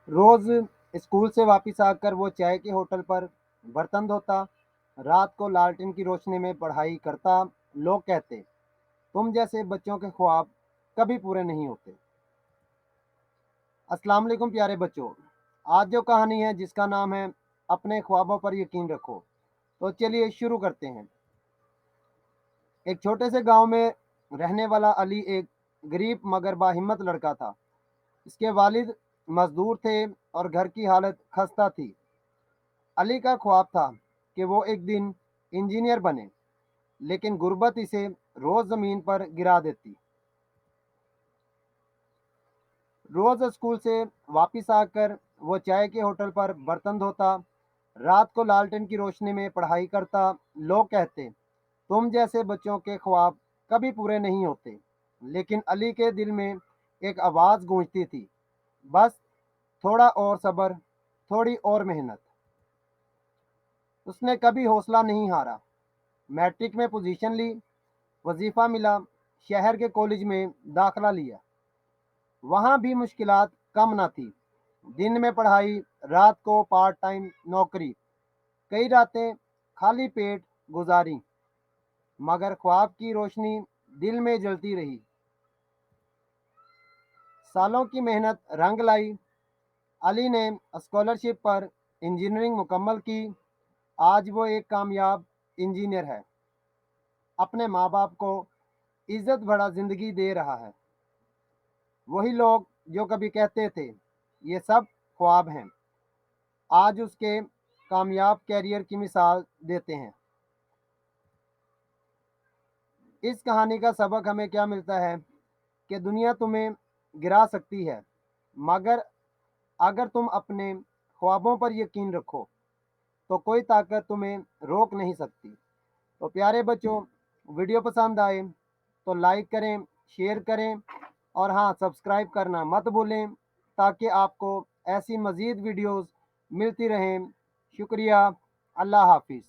रोज school से वापस आकर वो चाय के होटल पर बर्तन धोता, रात को लालटेन की रोशनी में पढ़ाई करता। लोग कहते, तुम जैसे बच्चों के ख्वाब कभी पूरे नहीं होते। अस्सलाम वालेकुम प्यारे बच्चों। आज जो कहानी है जिसका नाम है अपने ख्वाबों पर यकीन रखो, तो चलिए शुरू करते हैं। एक छोटे से गांव में रहने वाला अली एक गरीब मगर बाहिम्मत लड़का था। इसके वालिद मजदूर थे और घर की हालत खस्ता थी। अली का ख्वाब था कि वो एक दिन इंजीनियर बने, लेकिन गुर्बत इसे रोज जमीन पर गिरा देती। रोज स्कूल से वापस आकर वो चाय के होटल पर बर्तन धोता, रात को लालटेन की रोशनी में पढ़ाई करता। लोग कहते, तुम जैसे बच्चों के ख्वाब कभी पूरे नहीं होते। लेकिन अली के दिल में एक आवाज़ गूंजती थी, बस थोड़ा और सब्र, थोड़ी और मेहनत। उसने कभी हौसला नहीं हारा। मैट्रिक में पोजीशन ली, वजीफा मिला, शहर के कॉलेज में दाखला लिया। वहाँ भी मुश्किलात कम न थी। दिन में पढ़ाई, रात को पार्ट टाइम नौकरी, कई रातें खाली पेट गुजारी, मगर ख्वाब की रोशनी दिल में जलती रही। सालों की मेहनत रंग लाई। अली ने स्कॉलरशिप पर इंजीनियरिंग मुकम्मल की। आज वो एक कामयाब इंजीनियर है, अपने माँ बाप को इज्जत भरा जिंदगी दे रहा है। वही लोग जो कभी कहते थे ये सब ख्वाब हैं, आज उसके कामयाब कैरियर की मिसाल देते हैं। इस कहानी का सबक हमें क्या मिलता है कि दुनिया तुम्हें गिरा सकती है, मगर अगर तुम अपने ख्वाबों पर यकीन रखो तो कोई ताकत तुम्हें रोक नहीं सकती। तो प्यारे बच्चों, वीडियो पसंद आए तो लाइक करें, शेयर करें और हाँ, सब्सक्राइब करना मत भूलें, ताकि आपको ऐसी मज़ीद वीडियोस मिलती रहें। शुक्रिया। अल्लाह हाफिज़।